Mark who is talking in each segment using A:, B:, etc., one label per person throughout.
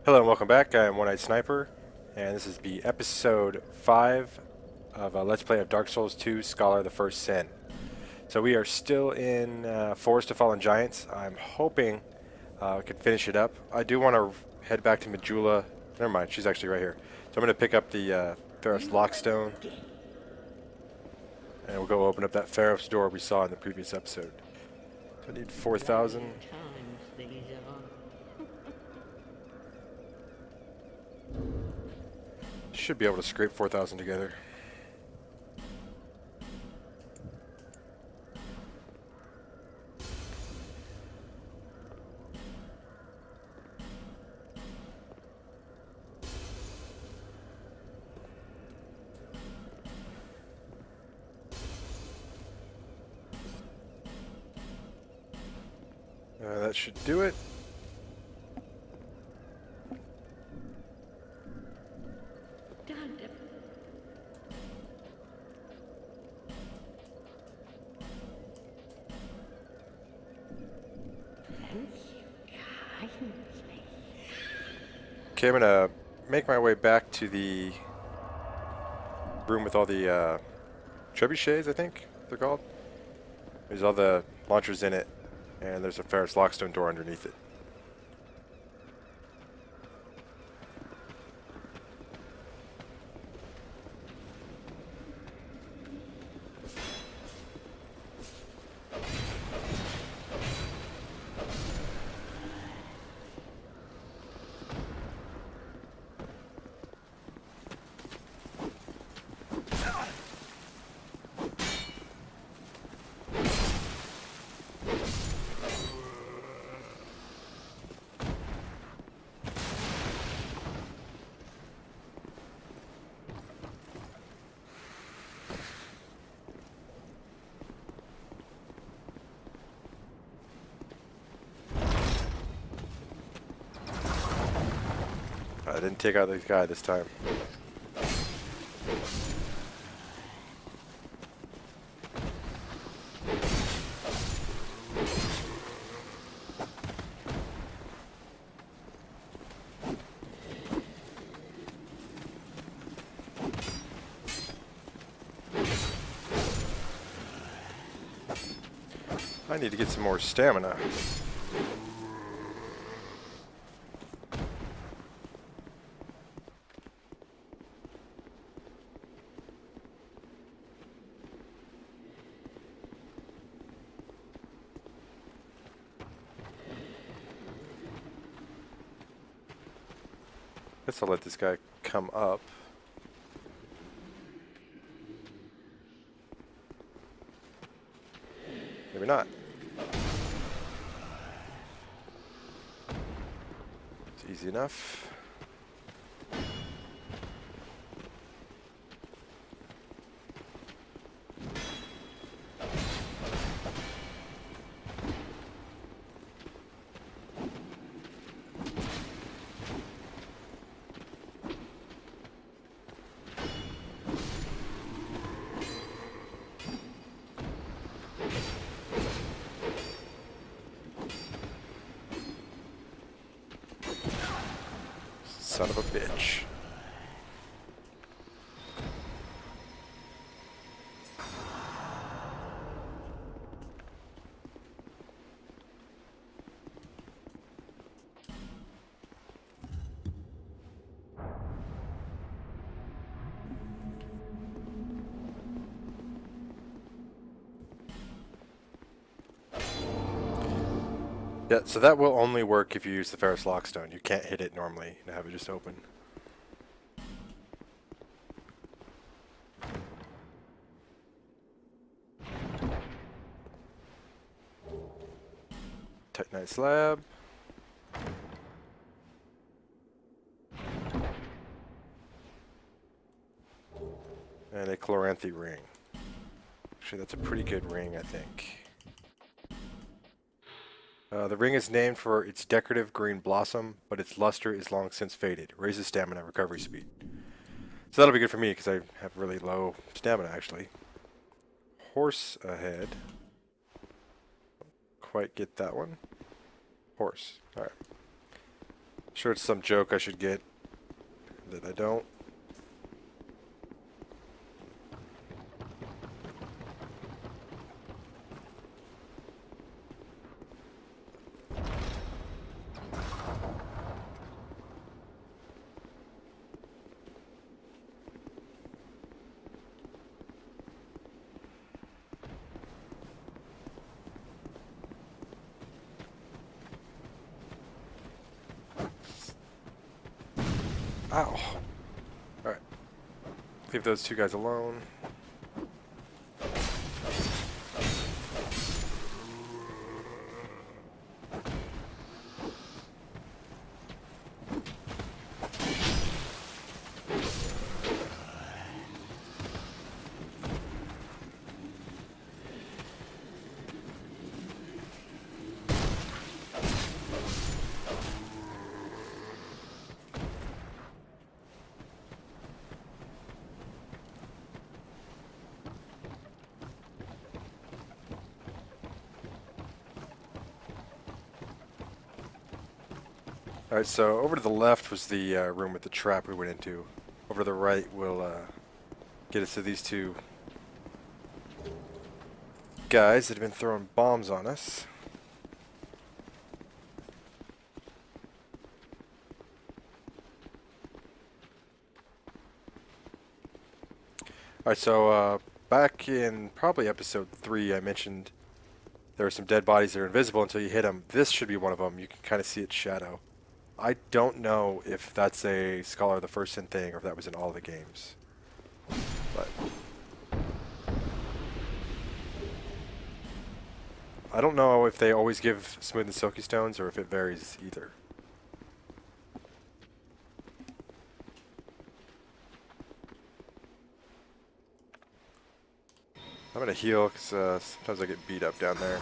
A: Hello and welcome back. I am One Eyed Sniper, and this is the episode 5 of Let's Play of Dark Souls 2 Scholar the First Sin. So we are still in Forest of Fallen Giants. I'm hoping we can finish it up. I do want to head back to Majula. Never mind, she's actually right here. So I'm going to pick up the Pharos Lockstone, and we'll go open up that Pharos door we saw in the previous episode. So I need 4,000. Should be able to scrape 4,000 together. That should do it. Okay, I'm gonna make my way back to the room with all the trebuchets, I think they're called. There's all the launchers in it, and there's a Pharos Lockstone door underneath it. I didn't take out the guy this time. I need to get some more stamina. Guess I'll let this guy come up. Maybe not. It's easy enough. Son of a bitch. Yeah, so that will only work if you use the Pharos Lockstone. You can't hit it normally and have it just open. Titanite slab. And a Chloranthy ring. Actually, that's a pretty good ring, I think. The ring is named for its decorative green blossom, but its luster is long since faded. Raises stamina recovery speed. So that'll be good for me because I have really low stamina, actually. Horse ahead. Quite get that one. Horse. Alright. Sure, it's some joke I should get that I don't. Ow. Alright. Leave those two guys alone. Alright, so over to the left was the room with the trap we went into. Over to the right will get us to these two guys that have been throwing bombs on us. Alright, so back in probably episode 3 I mentioned there are some dead bodies that are invisible until you hit them. This should be one of them. You can kind of see its shadow. I don't know if that's a Scholar of the First Sin thing or if that was in all the games. But I don't know if they always give smooth and silky stones or if it varies either. I'm gonna heal because sometimes I get beat up down there.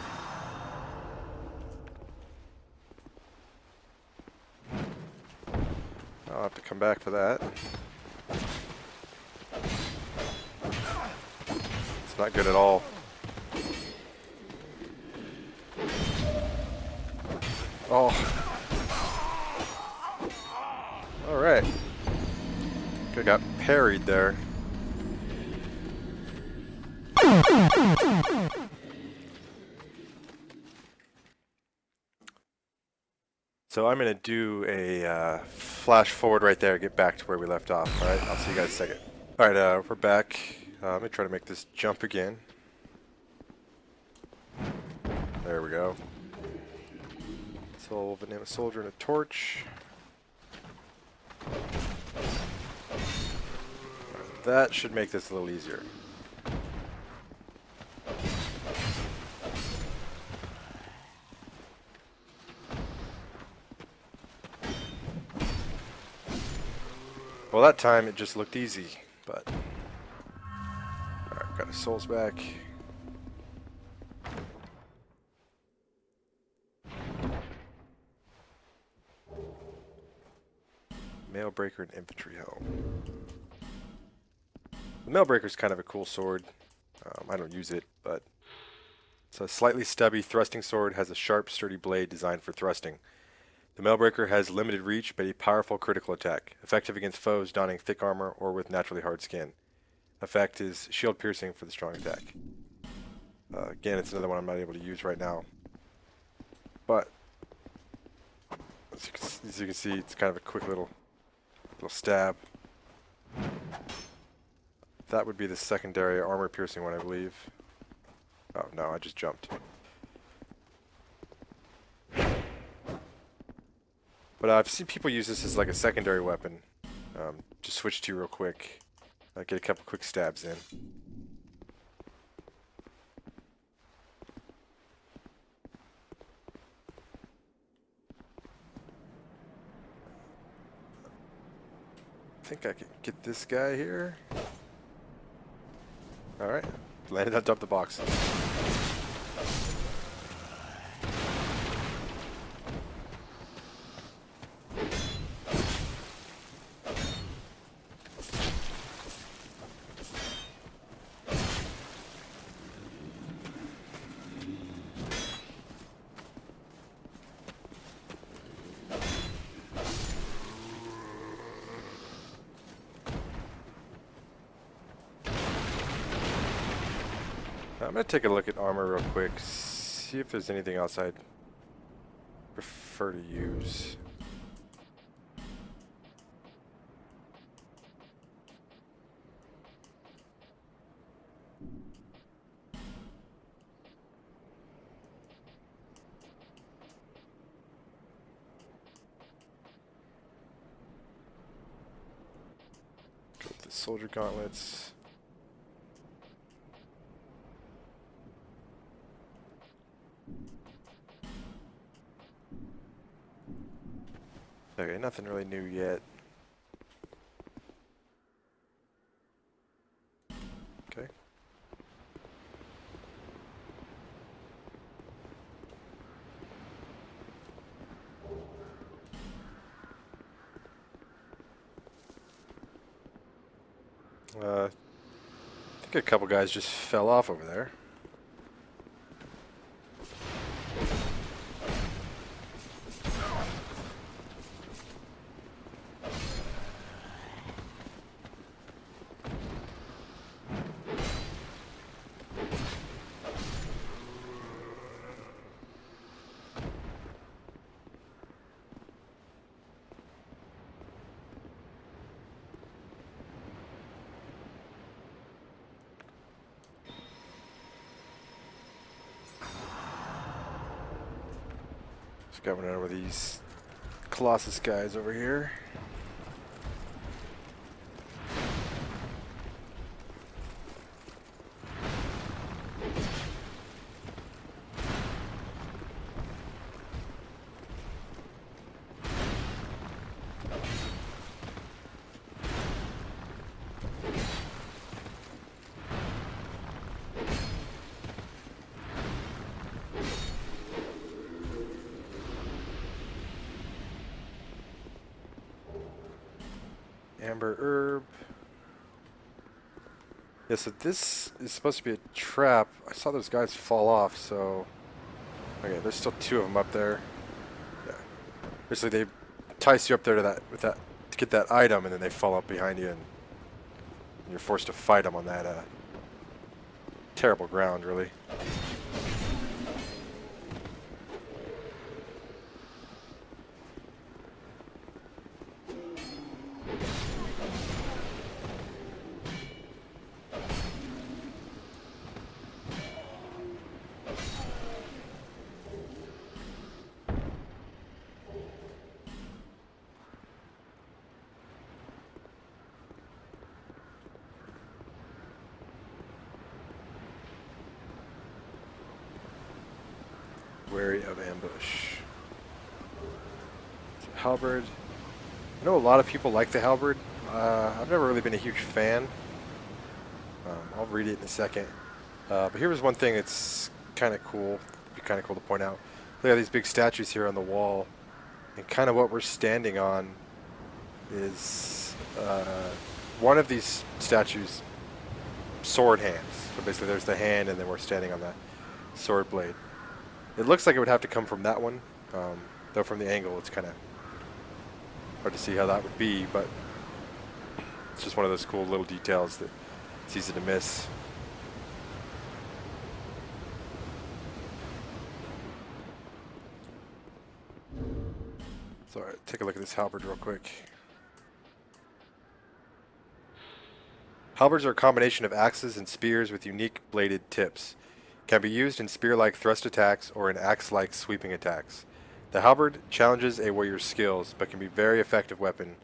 A: I'll have to come back for that. It's not good at all. Oh. Alright. Could've got parried there. So I'm going to do a flash forward right there, get back to where we left off. Alright, I'll see you guys in a second. Alright, we're back. Let me try to make this jump again. There we go. Soul Vanilla Soldier and a torch. That should make this a little easier. Well, that time it just looked easy, but... Alright, got his souls back. Mailbreaker and Infantry Helm. The Mailbreaker's kind of a cool sword. I don't use it, but... It's a slightly stubby thrusting sword, has a sharp, sturdy blade designed for thrusting. The Mailbreaker has limited reach, but a powerful critical attack, effective against foes donning thick armor or with naturally hard skin. Effect is shield piercing for the strong attack. Again, it's another one I'm not able to use right now. But, as you can see, it's kind of a quick little stab. That would be the secondary armor piercing one, I believe. Oh, no, I just jumped. But I've seen people use this as like a secondary weapon. Just switch to real quick. Get a couple quick stabs in. I think I can get this guy here. Alright. Landed on top of the box. I'm going to take a look at armor real quick, see if there's anything else I'd prefer to use. Go with the soldier gauntlets. Okay, nothing really new yet. Okay. I think a couple guys just fell off over there. Just got one over these Colossus guys over here. Amber herb. Yeah, so this is supposed to be a trap. I saw those guys fall off, so... Okay, there's still two of them up there. Yeah. Basically, they entice you up there to that, to get that item, and then they fall up behind you, and you're forced to fight them on that terrible ground, really. Wary of ambush. Halberd. I know a lot of people like the halberd. I've never really been a huge fan. I'll read it in a second. But here was one thing that's kind of cool. It'd be kind of cool to point out. Look at these big statues here on the wall. And kind of what we're standing on is one of these statues' sword hands. So basically there's the hand and then we're standing on that sword blade. It looks like it would have to come from that one, though from the angle it's kind of hard to see how that would be, but it's just one of those cool little details that it's easy to miss. So alright, take a look at this halberd real quick. Halberds are a combination of axes and spears with unique bladed tips. Can be used in spear-like thrust attacks or in axe-like sweeping attacks. The halberd challenges a warrior's skills, but can be a very effective weapon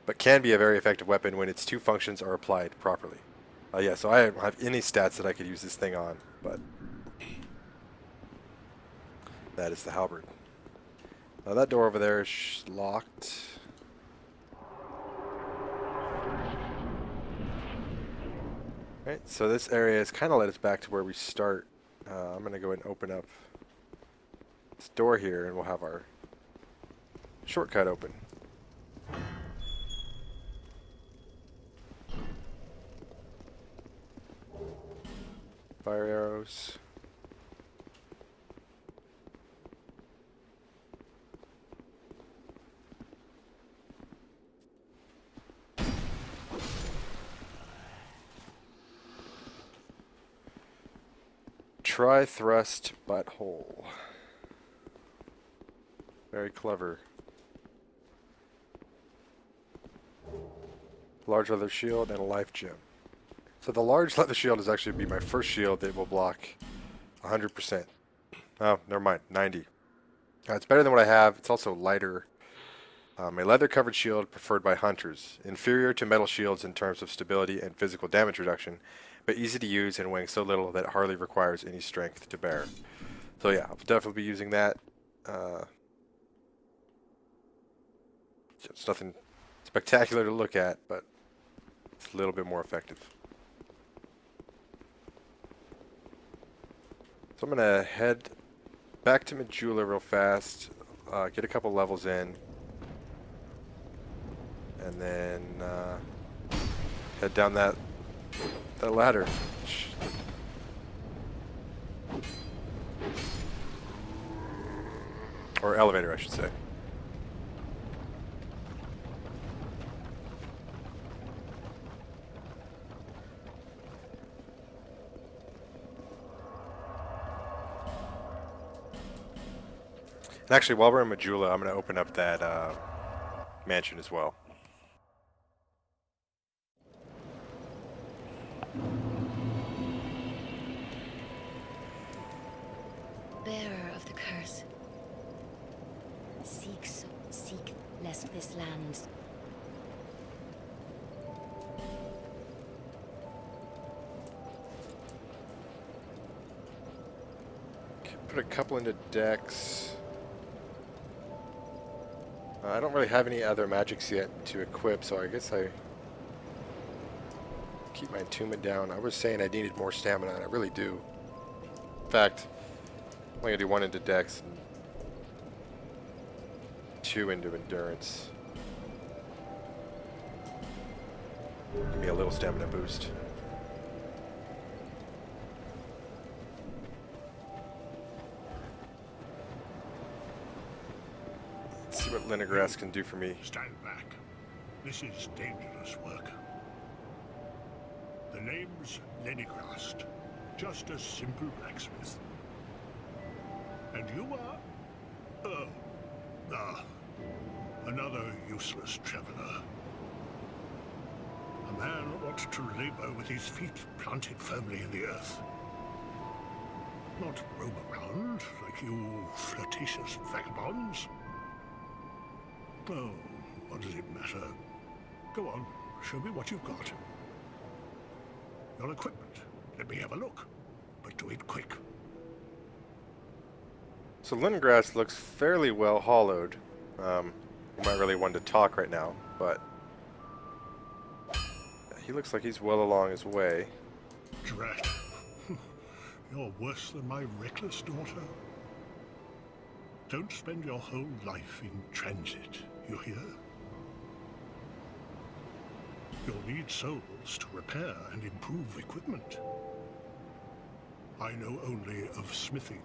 A: when its two functions are applied properly. Yeah, so I don't have any stats that I could use this thing on, but that is the halberd. Now that door over there is locked. Right, so this area has kind of led us back to where we start. I'm going to go ahead and open up this door here and we'll have our shortcut open. Fire arrows. tri-thrust butthole. Very clever. Large leather shield and a life gem. So the large leather shield is actually be my first shield that will block 100%. Oh, never mind, 90. It's better than what I have. It's also lighter. A leather-covered shield preferred by hunters. Inferior to metal shields in terms of stability and physical damage reduction, but easy to use and weighing so little that it hardly requires any strength to bear. So yeah, I'll definitely be using that. It's nothing spectacular to look at, but it's a little bit more effective. So I'm going to head back to Majula real fast, get a couple levels in, and then head down that ladder. Or elevator, I should say. And actually, while we're in Majula, I'm going to open up that mansion as well.
B: Bearer of the curse, seek lest this land.
A: Okay, put a couple into Dex. I don't really have any other magics yet to equip, so I guess I keep my attunement down. I was saying I needed more stamina, and I really do. In fact, I'm only going to do 1 into Dex and 2 into Endurance. Give me a little stamina boost. Let's see what Lenigras can do for me.
C: Stand back. This is dangerous work. The name's Lenigrast, just a simple blacksmith. And you are... another useless traveler. A man ought to labor with his feet planted firmly in the earth. Not roam around like you flirtatious vagabonds. Oh, what does it matter? Go on, show me what you've got. Your equipment. Let me have a look. But do it quick.
A: So Lenigrast looks fairly well hollowed. You might really want to talk right now, but he looks like he's well along his way.
C: Drat. You're worse than my reckless daughter. Don't spend your whole life in transit, you hear? You'll need souls to repair and improve equipment. I know only of smithing,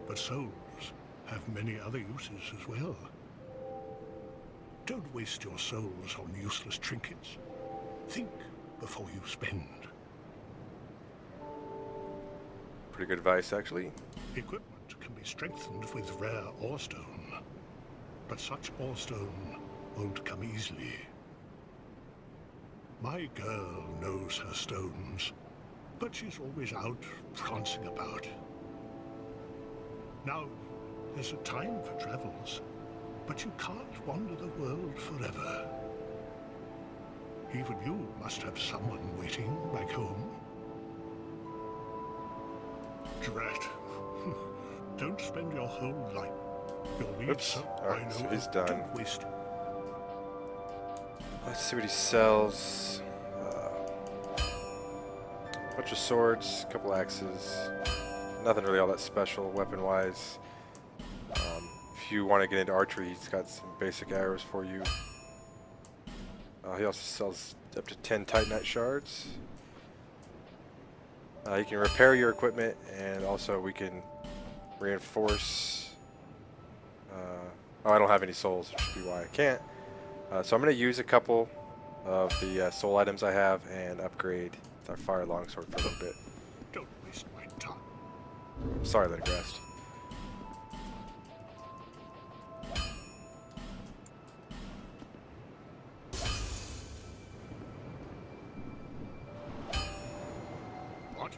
C: but souls have many other uses as well. Don't waste your souls on useless trinkets. Think before you spend.
A: Pretty good advice, actually.
C: Equipment can be strengthened with rare orestone, but such orestone won't come easily. My girl knows her stones, but she's always out prancing about. Now, there's a time for travels, but you can't wander the world forever. Even you must have someone waiting back home. Drat. Don't spend your whole life. You'll need
A: Oops. Alright, so he's done.
C: Don't waste.
A: Let's see what he sells. Bunch of swords, a couple axes. Nothing really all that special weapon-wise. If you want to get into archery, he's got some basic arrows for you. He also sells up to 10 Titanite shards. You can repair your equipment, and also we can reinforce. Oh, I don't have any souls, which would be why I can't. So I'm going to use a couple of the soul items I have and upgrade our fire longsword for a little bit.
C: Don't waste my time.
A: Sorry, Lenegrast.
C: What?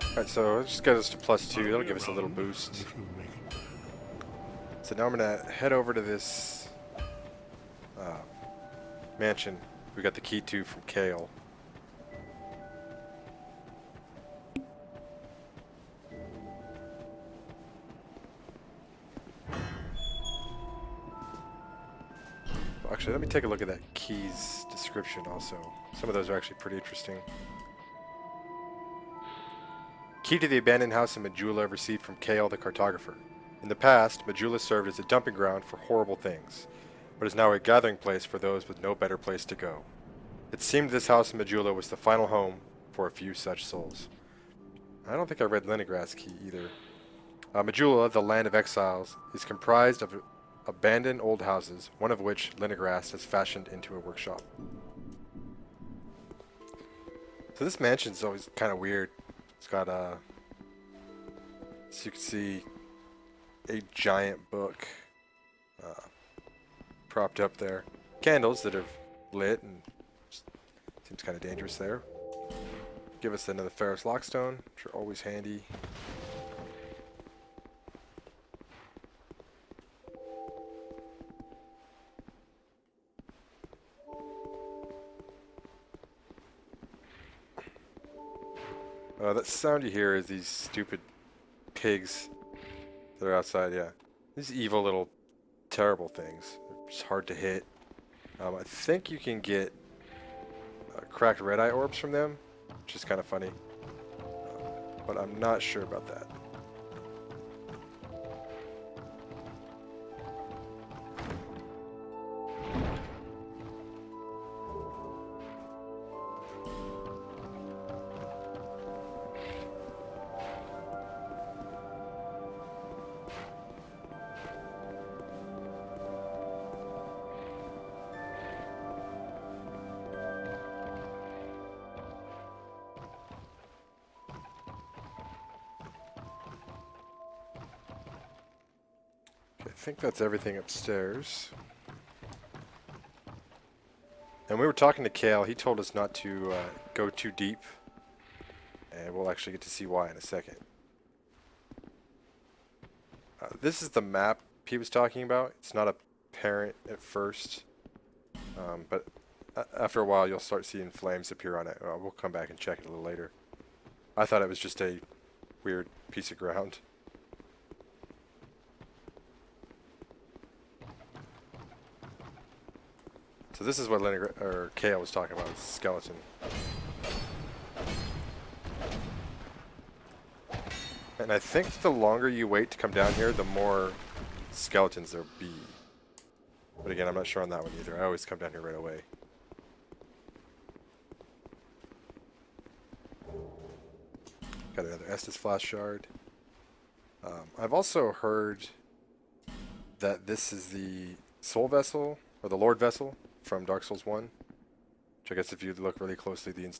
A: Alright, so let's just get us to +2. That'll give us a little boost.
C: If you make it.
A: So now I'm gonna head over to this mansion we got the key to from Kale. Well, actually, let me take a look at that key's description also. Some of those are actually pretty interesting. Key to the abandoned house in Majula received from Kale the cartographer. In the past, Majula served as a dumping ground for horrible things, but is now a gathering place for those with no better place to go. It seemed this house in Majula was the final home for a few such souls. I don't think I read Lenegrast key either. Majula, the land of exiles, is comprised of abandoned old houses, one of which Lenegrast has fashioned into a workshop. So this mansion's always kind of weird. It's got as you can see, a giant book propped up there. Candles that have lit, and seems kind of dangerous there. Give us another Ferrous Lockstone, which are always handy. That sound you hear is these stupid pigs that are outside, yeah. These evil little terrible things. They're just hard to hit. I think you can get cracked red eye orbs from them, which is kind of funny. But I'm not sure about that. I think that's everything upstairs. And we were talking to Kale. He told us not to go too deep. And we'll actually get to see why in a second. This is the map he was talking about. It's not apparent at first. But after a while, you'll start seeing flames appear on it. We'll come back and check it a little later. I thought it was just a weird piece of ground. So this is what Kale was talking about, skeleton. And I think the longer you wait to come down here, the more skeletons there'll be. But again, I'm not sure on that one either. I always come down here right away. Got another Estus Flash Shard. I've also heard that this is the Soul Vessel, or the Lord Vessel, from Dark Souls 1. Which I guess if you look really closely, the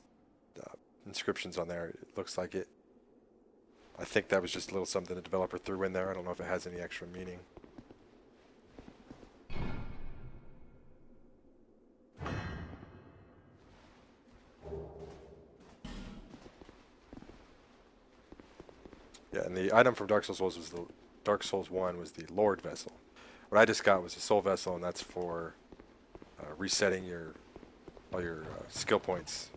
A: inscriptions on there, it looks like it. I think that was just a little something the developer threw in there. I don't know if it has any extra meaning. Yeah, and the item from Dark Souls was the Dark Souls 1 was the Lord Vessel. What I just got was the Soul Vessel, and that's for resetting all your skill points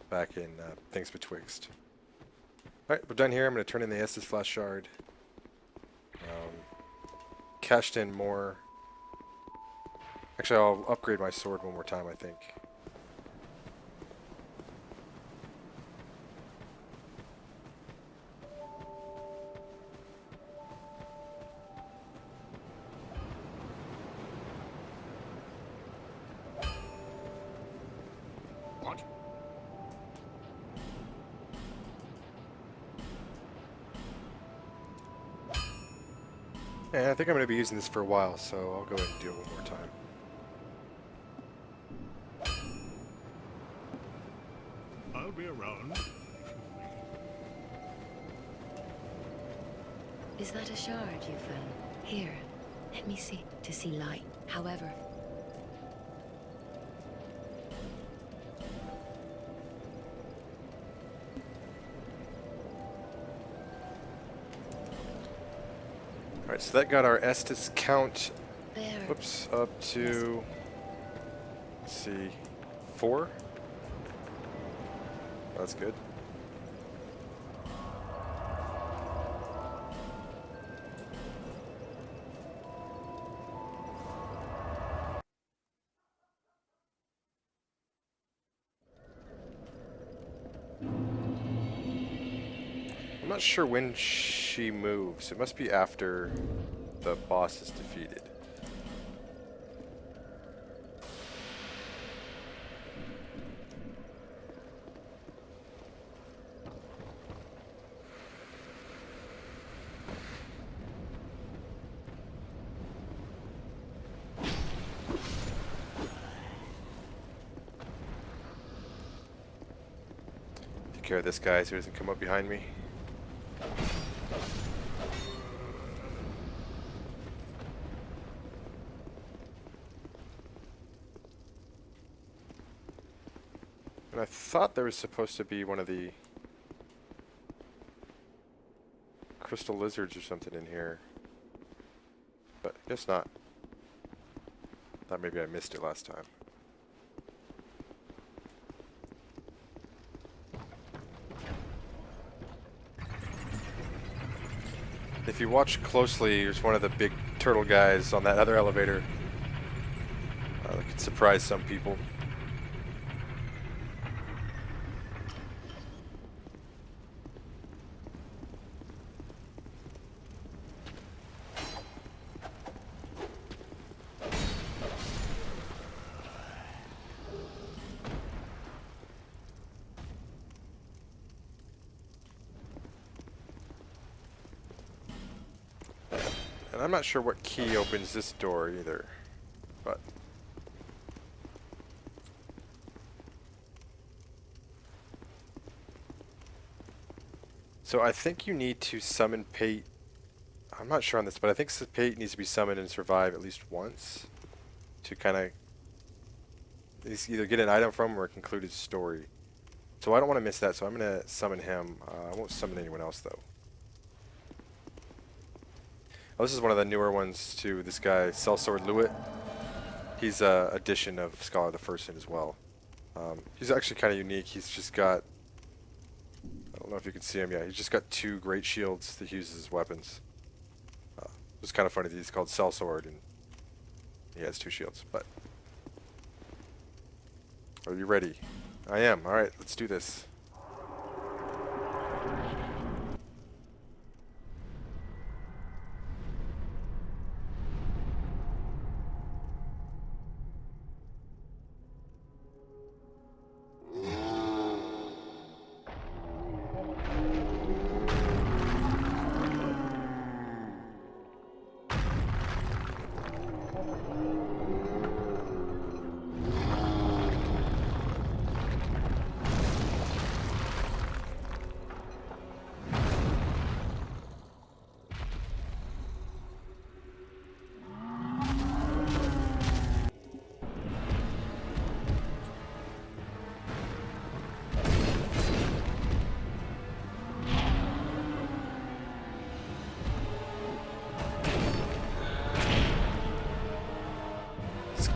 A: back in Things Betwixt. Alright, we're done here. I'm going to turn in the Estus Flash Shard. Cashed in more. Actually, I'll upgrade my sword one more time, I think.
C: What?
A: And I think I'm going to be using this for a while, so I'll go ahead and do it one more time.
C: be around if you will.
B: Is that a shard you found? Here, let me see. To see light. However...
A: Alright, so that got our Estus count,
B: There.
A: whoops, up to, let's see, 4? That's good. I'm not sure when she moves. It must be after the boss is defeated. Take care of this guy so he doesn't come up behind me. And I thought there was supposed to be one of the crystal lizards or something in here, but I guess not. Thought maybe I missed it last time. If you watch closely, there's one of the big turtle guys on that other elevator. That could surprise some people. And I'm not sure what key opens this door either, but so I think you need to summon Pate. I'm not sure on this, but I think Pate needs to be summoned and survive at least once to kind of either get an item from him or conclude his story. So I don't want to miss that, so I'm going to summon him. I won't summon anyone else though. Oh, this is one of the newer ones too. This guy, Sellsword Lewitt. He's a addition of Scholar the First Sin as well. He's actually kind of unique. He's just got, I don't know if you can see him. Yeah, he's just got 2 great shields that he uses as weapons. It's kind of funny that he's called Sellsword and he has 2 shields. But are you ready? I am. All right, let's do this.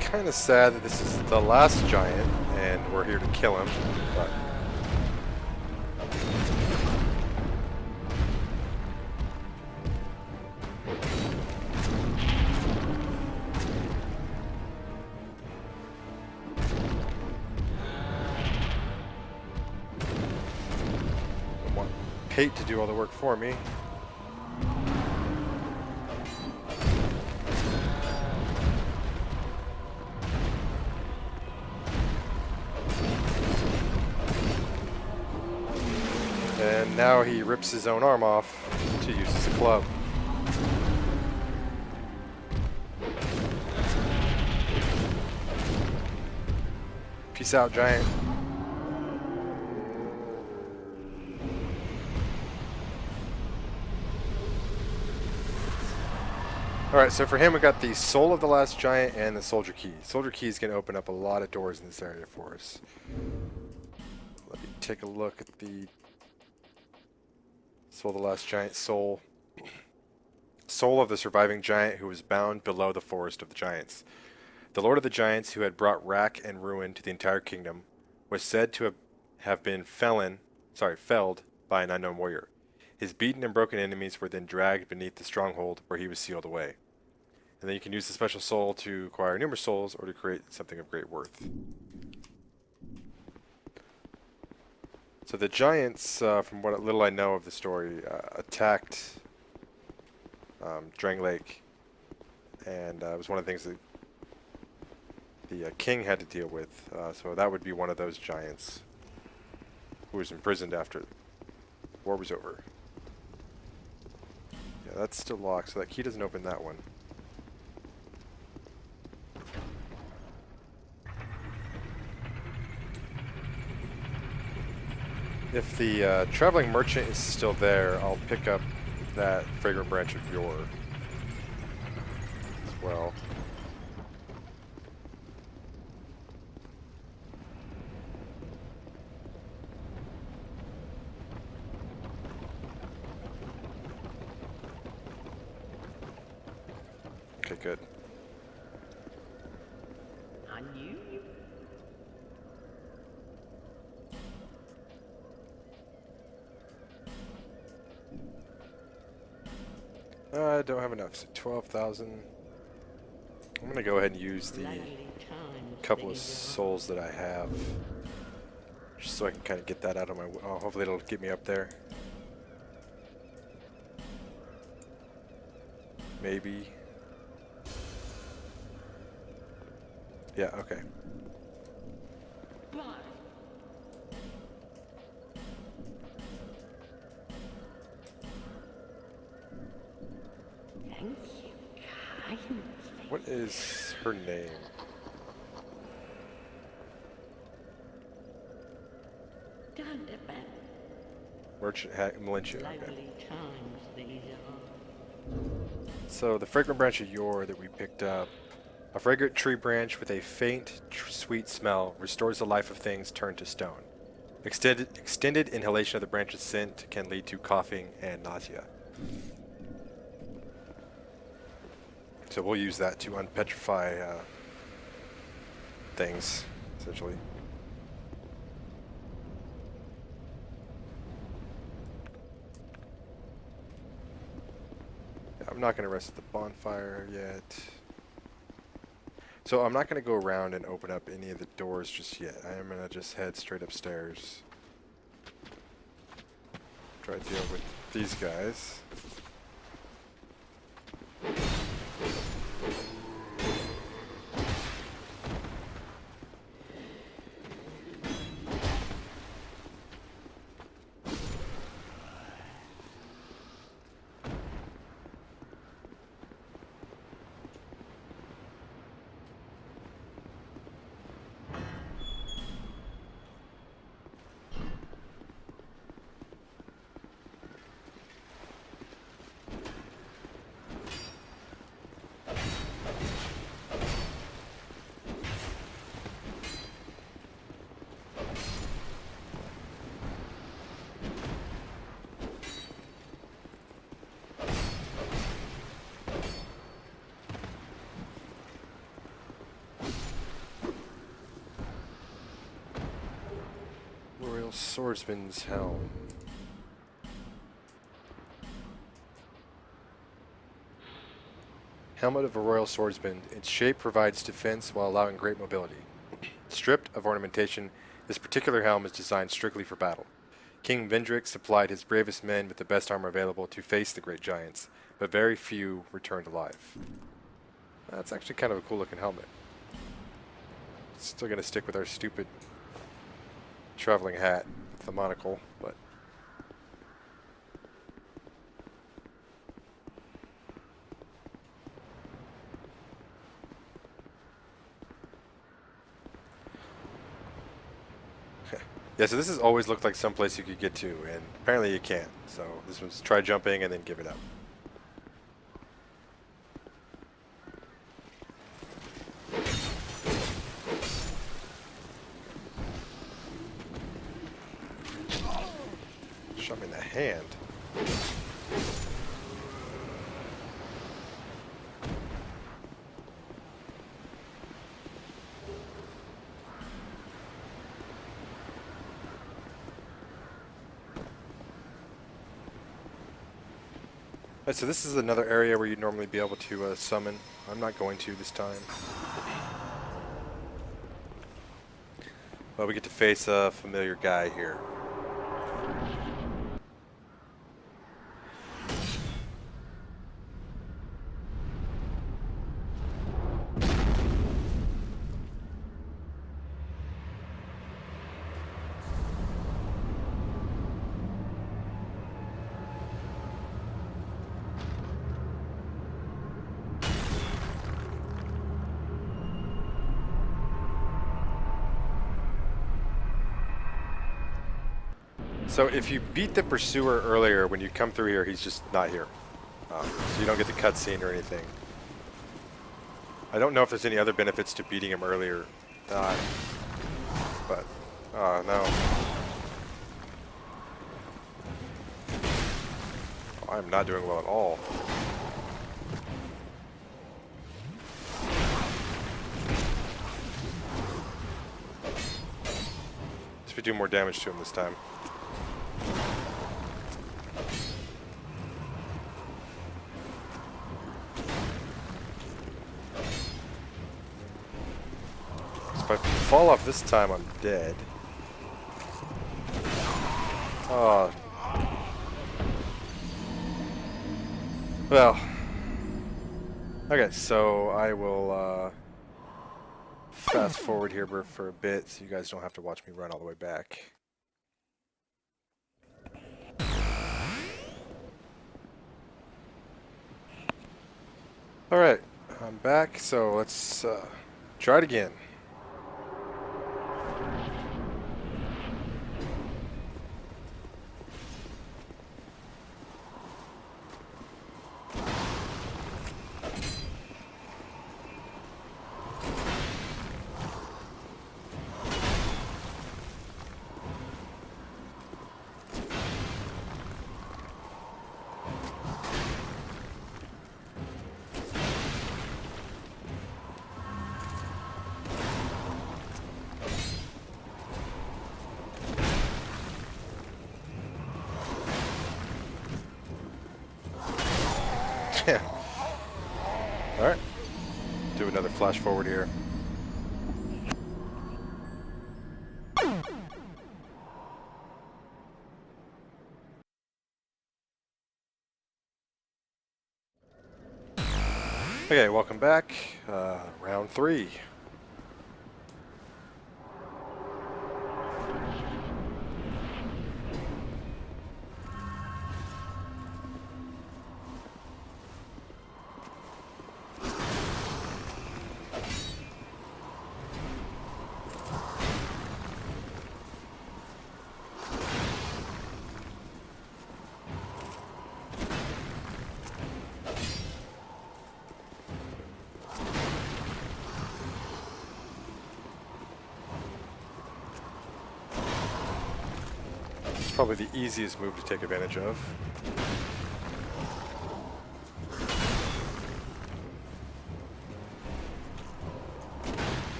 A: Kind of sad that this is the last giant and we're here to kill him, but I want Pate to do all the work for me. And now he rips his own arm off to use as a club. Peace out, giant. Alright, so for him we got the Soul of the Last Giant and the Soldier Key. Soldier Key is going to open up a lot of doors in this area for us. Let me take a look at the Soul of the Last Giant. Soul of the surviving giant who was bound below the forest of the giants. The Lord of the Giants, who had brought wrack and ruin to the entire kingdom, was said to have been felled by an unknown warrior. His beaten and broken enemies were then dragged beneath the stronghold where he was sealed away. And then you can use the special soul to acquire numerous souls or to create something of great worth. So the giants, from what little I know of the story, attacked Drang Lake, and it was one of the things that the king had to deal with. So that would be one of those giants who was imprisoned after the war was over. Yeah, that's still locked, so that key doesn't open that one. If the traveling merchant is still there, I'll pick up that fragrant branch of yore as well. Okay, good. I don't have enough, so 12,000. I'm going to go ahead and use the couple of souls that I have, just so I can kind of get that out of my... Oh, hopefully it'll get me up there. Maybe. Yeah, okay. What is her name? Merchant Melintia. Okay. So the fragrant branch of yore that we picked up, a fragrant tree branch with a faint, sweet smell, restores the life of things turned to stone. Extended inhalation of the branch's scent can lead to coughing and nausea. So we'll use that to unpetrify things, essentially. Yeah, I'm not going to rest at the bonfire yet. So I'm not going to go around and open up any of the doors just yet. I am going to just head straight upstairs. Try to deal with these guys. Swordsman's helm. Helmet of a royal swordsman. Its shape provides defense while allowing great mobility. Stripped of ornamentation, this particular helm is designed strictly for battle. King Vendrick supplied his bravest men with the best armor available to face the great giants, but very few returned alive. That's actually kind of a cool looking helmet. Still gonna stick with our stupid traveling hat with the monocle, but yeah, so this has always looked like some place you could get to, and apparently you can't. So this was try jumping and then give it up. hand. Alright, so this is another area where you'd normally be able to summon. I'm not going to this time. Well, we get to face a familiar guy here. So if you beat the pursuer earlier, when you come through here, he's just not here. So you don't get the cutscene or anything. I don't know if there's any other benefits to beating him earlier. But, oh no. Oh, I'm not doing well at all. Let's do more damage to him this time. If I fall off this time, I'm dead. Oh. Well. Okay, so I will fast forward here for a bit so you guys don't have to watch me run all the way back. Alright, I'm back, so let's try it again. Alright. Do another flash forward here. Okay, welcome back. Round 3. Probably the easiest move to take advantage of.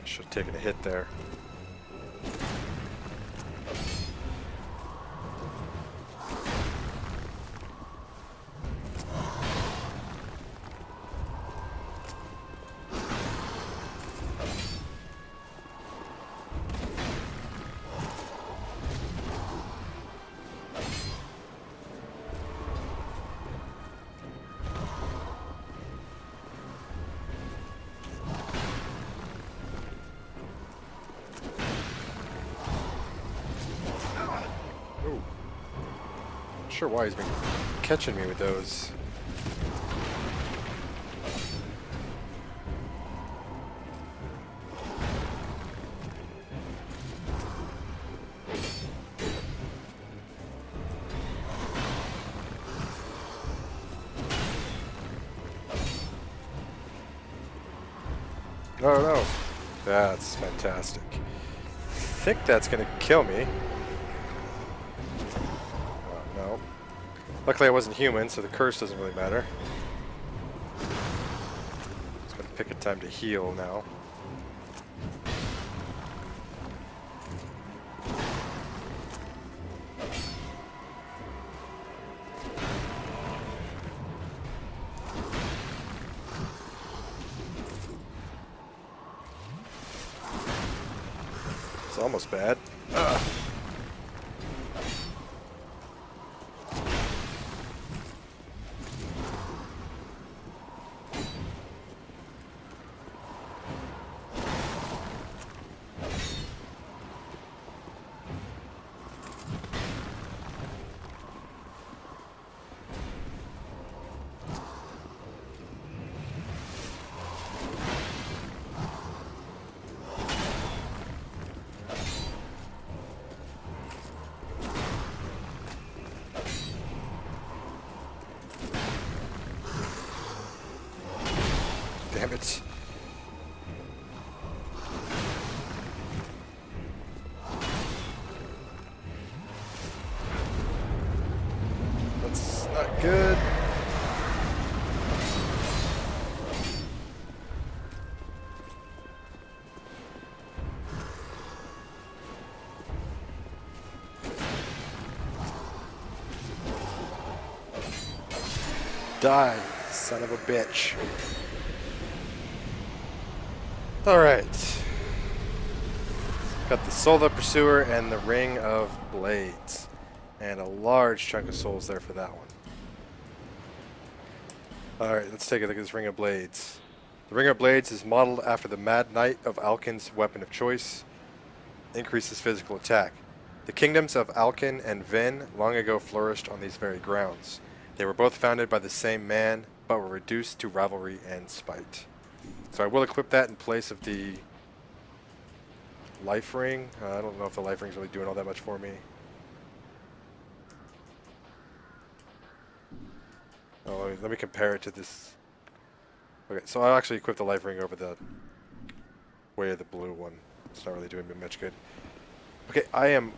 A: Should have taken a hit there. Not sure why he's been catching me with those. Oh no. That's fantastic. I think that's gonna kill me. Oh, no. Luckily I wasn't human, so the curse doesn't really matter. It's gonna pick a time to heal now. It's almost bad. Ugh. Damn it. That's not good. Die, son of a bitch. Alright. Got the Soul of the Pursuer and the Ring of Blades. And a large chunk of souls there for that one. Alright, let's take a look at this Ring of Blades. The Ring of Blades is modeled after the Mad Knight of Alkin's weapon of choice. Increases physical attack. The kingdoms of Alkin and Vin long ago flourished on these very grounds. They were both founded by the same man, but were reduced to rivalry and spite. So I will equip that in place of the life ring. I don't know if the life ring's really doing all that much for me. Oh, let me compare it to this. Okay, so I'll actually equip the life ring over the way of the blue one. It's not really doing me much good. Okay, I am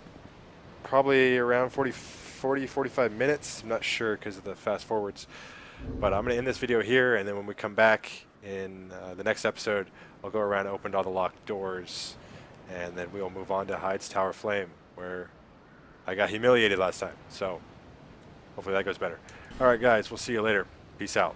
A: probably around 45 minutes. I'm not sure because of the fast forwards. But I'm going to end this video here, and then when we come back in the next episode, I'll go around and open all the locked doors, and then we'll move on to Hyde's Tower Flame, where I got humiliated last time. So hopefully that goes better. All right, guys, we'll see you later. Peace out.